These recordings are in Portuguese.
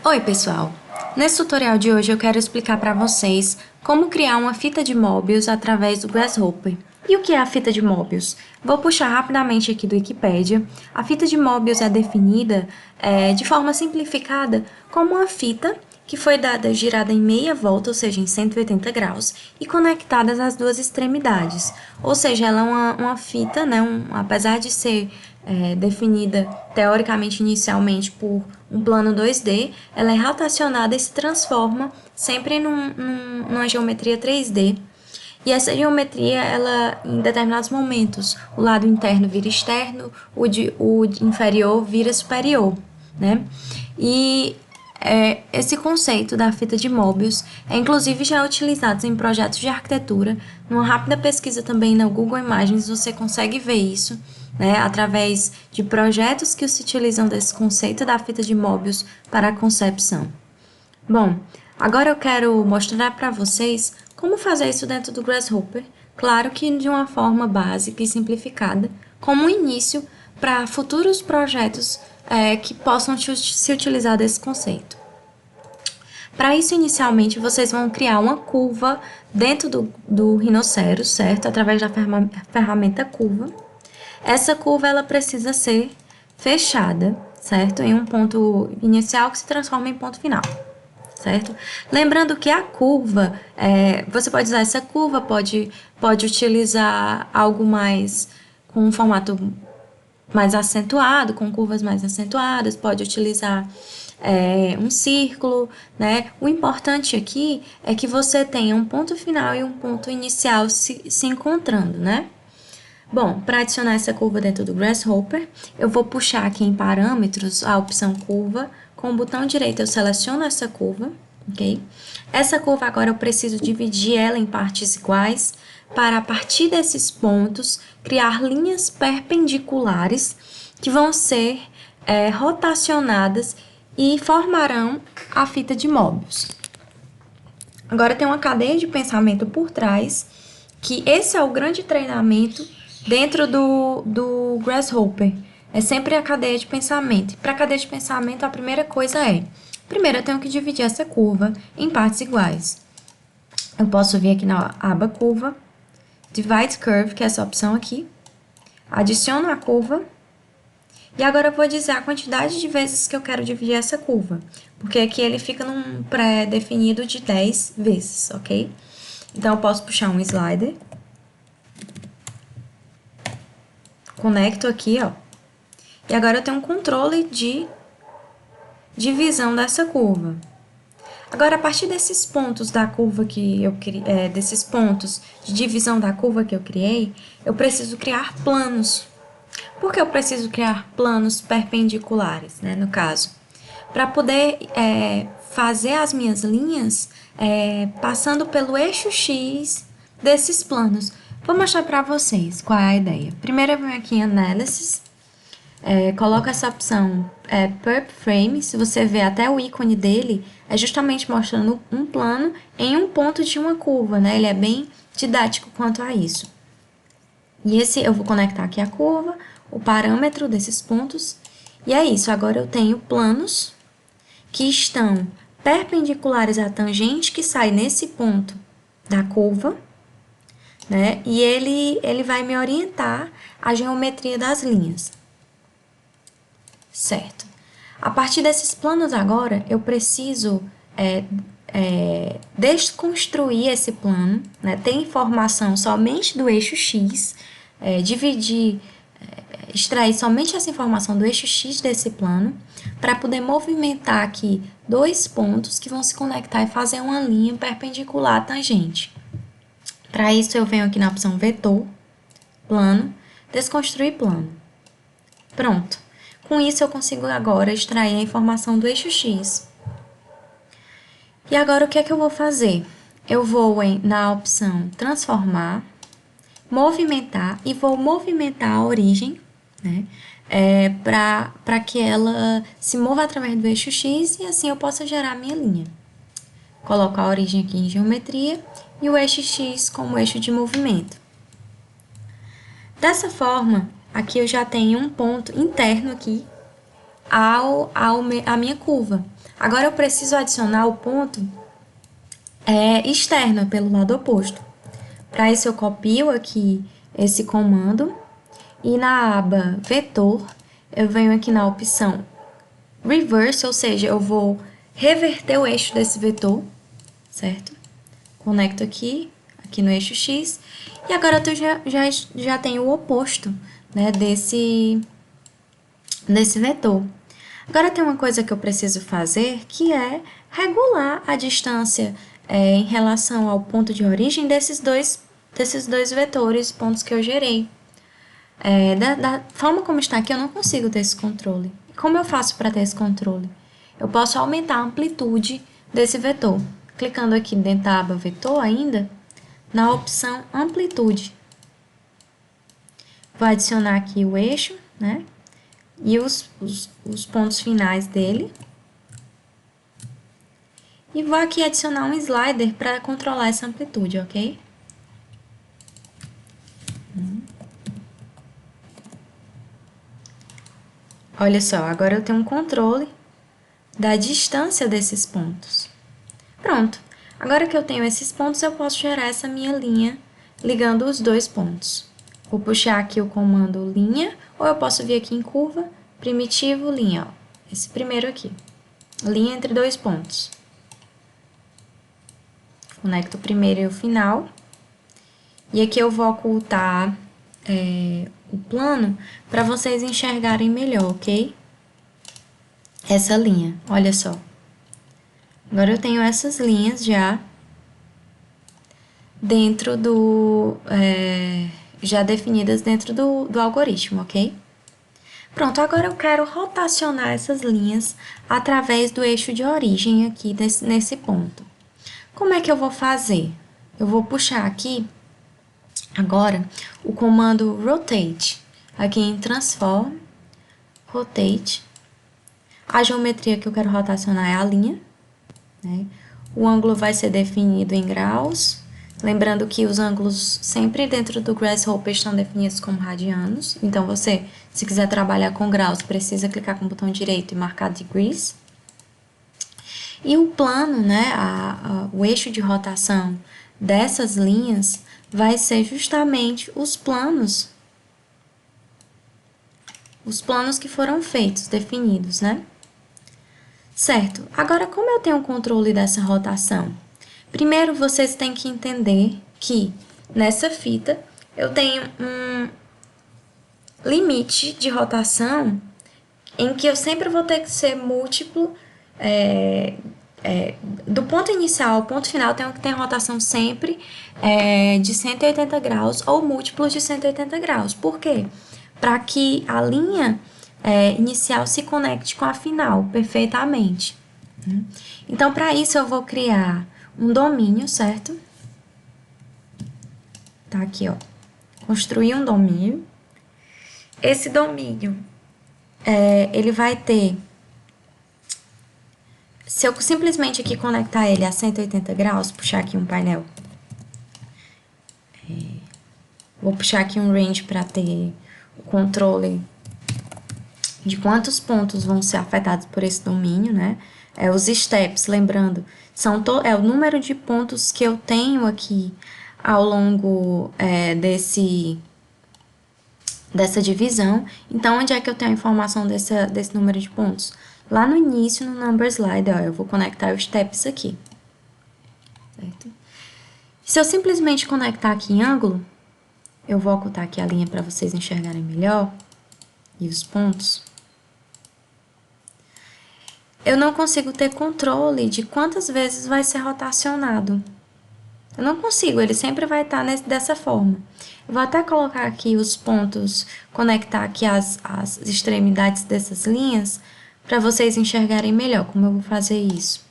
Oi, pessoal! Nesse tutorial de hoje eu quero explicar para vocês como criar uma fita de Mobius através do Grasshopper. E o que é a fita de Mobius? Vou puxar rapidamente aqui do Wikipedia. A fita de Mobius é definida de forma simplificada como uma fita que foi girada em meia volta, ou seja, em 180 graus, e conectadas às duas extremidades. Ou seja, ela é uma fita, né, apesar de ser definida teoricamente inicialmente por um plano 2D, ela é rotacionada e se transforma sempre numa geometria 3D. E essa geometria, ela, em determinados momentos, o lado interno vira externo, o inferior vira superior, né? E esse conceito da fita de Mobius é inclusive já utilizado em projetos de arquitetura. Numa rápida pesquisa também na Google Imagens você consegue ver isso, né, através de projetos que se utilizam desse conceito da fita de Mobius para a concepção. Bom, agora eu quero mostrar para vocês como fazer isso dentro do Grasshopper, claro que de uma forma básica e simplificada, como um início para futuros projetos que possam se utilizar desse conceito. Para isso, inicialmente, vocês vão criar uma curva dentro do Rhinoceros, certo? Através da ferramenta curva. Essa curva, ela precisa ser fechada, certo? Em um ponto inicial que se transforma em ponto final, certo? Lembrando que a curva, você pode usar essa curva, pode utilizar algo mais com um formato mais acentuado, com curvas mais acentuadas, pode utilizar um círculo, né? O importante aqui é que você tenha um ponto final e um ponto inicial se encontrando, né? Bom, para adicionar essa curva dentro do Grasshopper, eu vou puxar aqui em parâmetros a opção curva. Com o botão direito eu seleciono essa curva, ok? Essa curva agora eu preciso dividir ela em partes iguais para, a partir desses pontos, criar linhas perpendiculares que vão ser rotacionadas e formarão a fita de Mobius. Agora tem uma cadeia de pensamento por trás, que esse é o grande treinamento dentro do Grasshopper. É sempre a cadeia de pensamento. Para a cadeia de pensamento, a primeira coisa primeiro eu tenho que dividir essa curva em partes iguais. Eu posso vir aqui na aba curva, Divide Curve, que é essa opção aqui, adiciono a curva, e agora eu vou dizer a quantidade de vezes que eu quero dividir essa curva, porque aqui ele fica num pré-definido de 10 vezes, ok? Então, eu posso puxar um slider, conecto aqui, ó, e agora eu tenho um controle de divisão dessa curva. Agora, a partir desses pontos da curva que eu criei, desses pontos de divisão da curva que eu criei, eu preciso criar planos. Por que eu preciso criar planos perpendiculares, né, no caso? Para poder fazer as minhas linhas passando pelo eixo X desses planos. Vou mostrar para vocês qual é a ideia. Primeiro eu venho aqui em Analysis, coloco essa opção Perp Frame. Se você ver até o ícone dele, é justamente mostrando um plano em um ponto de uma curva, né? Ele é bem didático quanto a isso. E eu vou conectar aqui a curva, o parâmetro desses pontos, e é isso. Agora eu tenho planos que estão perpendiculares à tangente que sai nesse ponto da curva, né? E ele vai me orientar a geometria das linhas. Certo. A partir desses planos agora, eu preciso desconstruir esse plano, né? Ter informação somente do eixo X, extrair somente essa informação do eixo X desse plano, para poder movimentar aqui dois pontos que vão se conectar e fazer uma linha perpendicular à tangente. Para isso, eu venho aqui na opção Vetor, Plano, Desconstruir Plano. Pronto. Com isso, eu consigo agora extrair a informação do eixo X. E agora, o que é que eu vou fazer? Eu vou na opção Transformar, Movimentar, e vou movimentar a origem, né? Para que ela se mova através do eixo X e assim eu possa gerar a minha linha. Coloco a origem aqui em geometria e o eixo X como eixo de movimento. Dessa forma, aqui eu já tenho um ponto interno aqui a minha curva. Agora eu preciso adicionar o ponto externo, pelo lado oposto. Para isso eu copio aqui esse comando e na aba vetor eu venho aqui na opção reverse, ou seja, eu vou reverter o eixo desse vetor, certo? Conecto aqui no eixo X, e agora tu já tem o oposto, né, desse vetor. Agora tem uma coisa que eu preciso fazer, que é regular a distância em relação ao ponto de origem desses dois vetores, pontos que eu gerei. Da forma como está aqui, eu não consigo ter esse controle. Como eu faço para ter esse controle? Eu posso aumentar a amplitude desse vetor. Clicando aqui dentro da aba vetor ainda, na opção amplitude. Vou adicionar aqui o eixo, né? E os pontos finais dele. E vou aqui adicionar um slider para controlar essa amplitude, ok? Olha só, agora eu tenho um controle da distância desses pontos. Pronto. Agora que eu tenho esses pontos, eu posso gerar essa minha linha ligando os dois pontos. Vou puxar aqui o comando linha, ou eu posso vir aqui em curva, primitivo, linha, ó. Esse primeiro aqui. Linha entre dois pontos. Conecto o primeiro e o final. E aqui eu vou ocultar o plano para vocês enxergarem melhor, ok? Essa linha, olha só. Agora eu tenho essas linhas já dentro já definidas dentro do algoritmo, ok? Pronto, agora eu quero rotacionar essas linhas através do eixo de origem aqui nesse ponto. Como é que eu vou fazer? Eu vou puxar aqui agora o comando rotate, aqui em transform, rotate. A geometria que eu quero rotacionar é a linha, né? O ângulo vai ser definido em graus, lembrando que os ângulos sempre dentro do Grasshopper estão definidos como radianos, então você, se quiser trabalhar com graus, precisa clicar com o botão direito e marcar degrees. E o plano, né, o eixo de rotação dessas linhas vai ser justamente os planos que foram feitos, definidos, né? Certo, agora como eu tenho o controle dessa rotação? Primeiro, vocês têm que entender que nessa fita eu tenho um limite de rotação em que eu sempre vou ter que ser múltiplo, do ponto inicial ao ponto final, tenho que ter rotação sempre de 180 graus ou múltiplos de 180 graus. Por quê? Para que a linha inicial se conecte com a final perfeitamente. Então, para isso, eu vou criar um domínio, certo? Tá aqui, ó. Construir um domínio. Esse domínio, ele vai ter... Se eu simplesmente aqui conectar ele a 180 graus, puxar aqui um painel, vou puxar aqui um range para ter o controle de quantos pontos vão ser afetados por esse domínio, né? Os steps, lembrando, é o número de pontos que eu tenho aqui ao longo dessa divisão. Então, onde é que eu tenho a informação desse número de pontos? Lá no início, no number slide, ó, eu vou conectar os steps aqui. Certo? Se eu simplesmente conectar aqui em ângulo, eu vou ocultar aqui a linha para vocês enxergarem melhor, e os pontos. Eu não consigo ter controle de quantas vezes vai ser rotacionado. Eu não consigo, ele sempre vai estar dessa forma. Eu vou até colocar aqui os pontos, conectar aqui as extremidades dessas linhas, para vocês enxergarem melhor como eu vou fazer isso.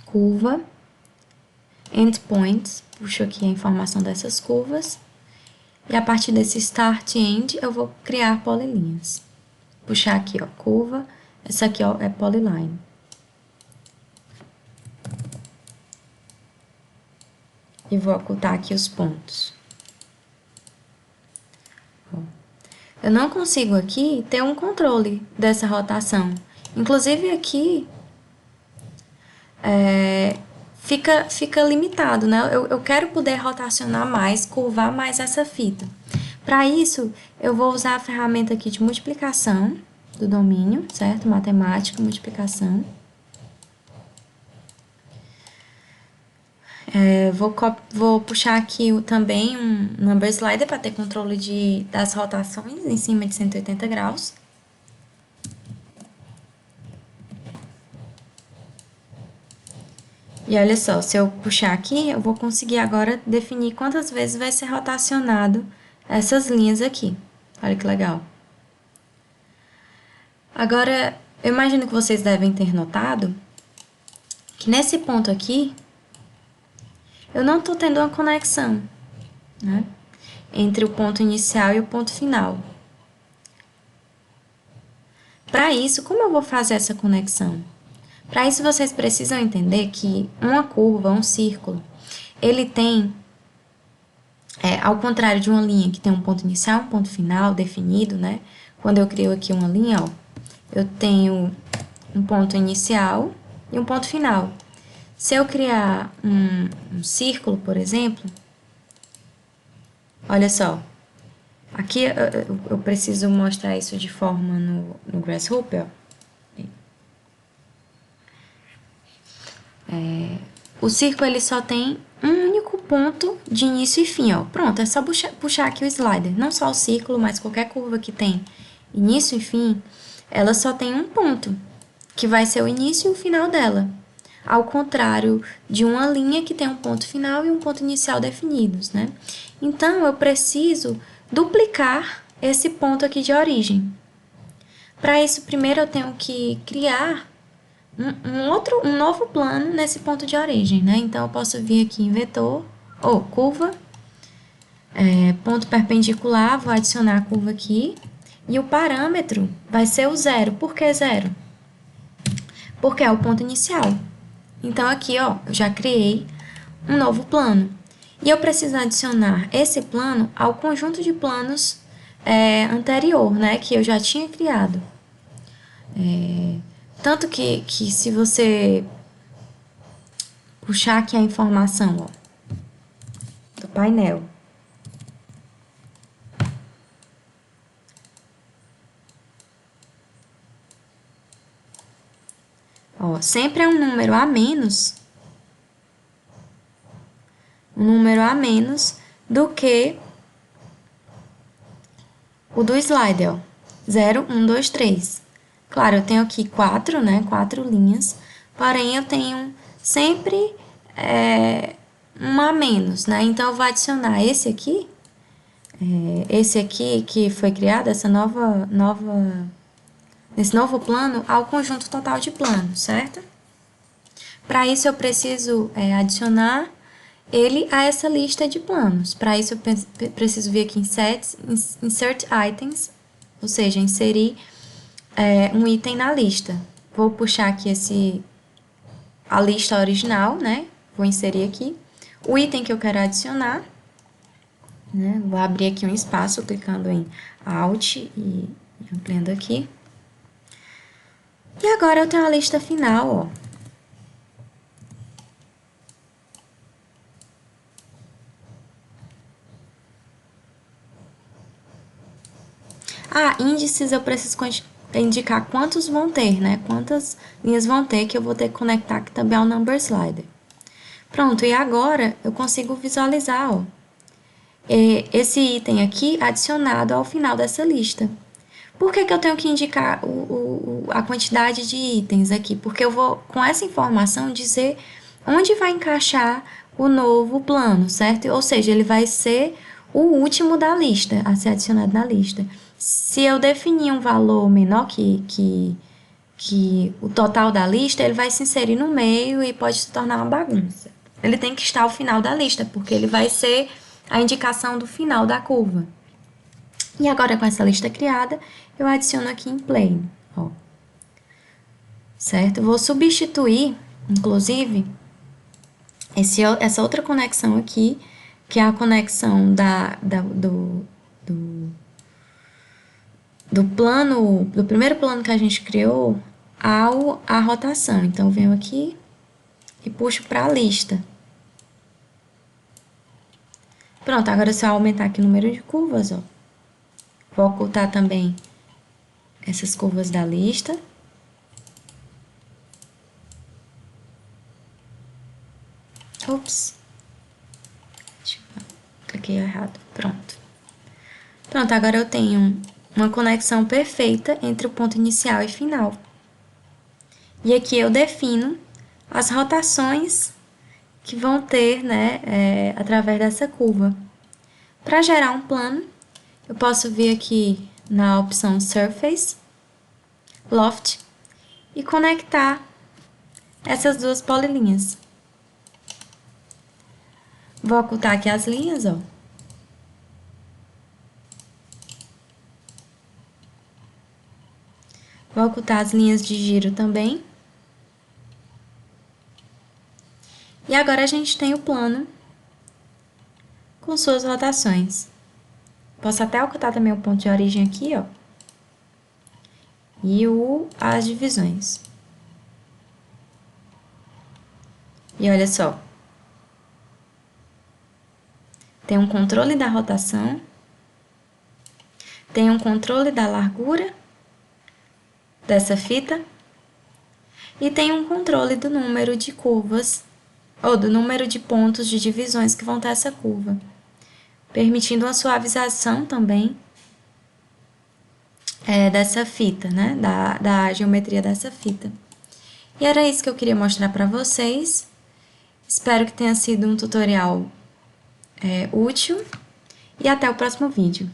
Curva, endpoints, puxo aqui a informação dessas curvas, e a partir desse start e end eu vou criar polilinhas. Puxar aqui, ó, curva, essa aqui, ó, é polyline. E vou ocultar aqui os pontos. Ó. eu não consigo aqui ter um controle dessa rotação. Inclusive aqui, fica limitado, né? Eu quero poder rotacionar mais, curvar mais essa fita. Para isso, eu vou usar a ferramenta aqui de multiplicação do domínio, certo? Matemática, multiplicação. Vou puxar aqui também um number slider para ter controle das rotações em cima de 180 graus. E olha só, se eu puxar aqui, eu vou conseguir agora definir quantas vezes vai ser rotacionado essas linhas aqui. Olha que legal. Agora, eu imagino que vocês devem ter notado que nesse ponto aqui, eu não estou tendo uma conexão, né, entre o ponto inicial e o ponto final. Para isso, como eu vou fazer essa conexão? Para isso, vocês precisam entender que uma curva, um círculo, ele tem, ao contrário de uma linha que tem um ponto inicial, um ponto final definido, né? Quando eu crio aqui uma linha, ó, eu tenho um ponto inicial e um ponto final. Se eu criar um círculo, por exemplo, olha só, aqui eu preciso mostrar isso de forma no Grasshopper, ó. O círculo ele só tem um único ponto de início e fim, ó. Pronto, é só puxar aqui o slider. Não só o círculo, mas qualquer curva que tem início e fim, ela só tem um ponto, que vai ser o início e o final dela. Ao contrário de uma linha que tem um ponto final e um ponto inicial definidos, né? Então, eu preciso duplicar esse ponto aqui de origem. Para isso, primeiro eu tenho que criar um novo plano nesse ponto de origem, né? Então, eu posso vir aqui em vetor, ou curva, ponto perpendicular, vou adicionar a curva aqui, e o parâmetro vai ser o zero. Por que zero? Porque é o ponto inicial. Então, aqui, ó, eu já criei um novo plano. E eu preciso adicionar esse plano ao conjunto de planos anterior, né? Que eu já tinha criado. Tanto que se você puxar aqui a informação, ó, do painel, ó, sempre é um número a menos do que o do slider, ó, 0, 1, 2, 3. Claro, eu tenho aqui 4, né, 4 linhas, porém eu tenho sempre um a menos, né, então eu vou adicionar esse aqui que foi criado, esse novo plano, ao conjunto total de planos, certo? Para isso, eu preciso adicionar ele a essa lista de planos. Para isso, eu preciso vir aqui em Insert Items, ou seja, inserir um item na lista. Vou puxar aqui a lista original, né? Vou inserir aqui. O item que eu quero adicionar, né? Vou abrir aqui um espaço, clicando em Alt e ampliando aqui. E agora eu tenho a lista final, ó. Índices eu preciso indicar quantos vão ter, né? Quantas linhas vão ter, que eu vou ter que conectar aqui também ao number slider. Pronto, e agora eu consigo visualizar, ó, esse item aqui adicionado ao final dessa lista. Por que eu tenho que indicar a quantidade de itens aqui? Porque eu vou, com essa informação, dizer onde vai encaixar o novo plano, certo? Ou seja, ele vai ser o último da lista, a ser adicionado na lista. Se eu definir um valor menor que o total da lista, ele vai se inserir no meio e pode se tornar uma bagunça. Ele tem que estar ao final da lista, porque ele vai ser a indicação do final da curva. E agora, com essa lista criada, eu adiciono aqui em Plane, ó. Certo? Vou substituir, inclusive, essa outra conexão aqui, que é a conexão do primeiro plano que a gente criou a rotação. Então, eu venho aqui e puxo para a lista. Pronto, agora é só aumentar aqui o número de curvas, ó. Vou ocultar também essas curvas da lista. Ops. Cliquei errado. Pronto. Pronto, agora eu tenho uma conexão perfeita entre o ponto inicial e final. E aqui eu defino as rotações que vão ter, né, através dessa curva. Para gerar um plano, eu posso vir aqui na opção Surface, Loft, e conectar essas duas polilinhas. Vou ocultar aqui as linhas, ó. Vou ocultar as linhas de giro também. E agora a gente tem o plano com suas rotações. Posso até ocultar também o ponto de origem aqui, ó. E as divisões. E olha só. Tem um controle da rotação. Tem um controle da largura dessa fita. E tem um controle do número de curvas, ou do número de pontos de divisões que vão ter essa curva, permitindo uma suavização também dessa fita, né? Da geometria dessa fita. E era isso que eu queria mostrar para vocês. Espero que tenha sido um tutorial útil e até o próximo vídeo.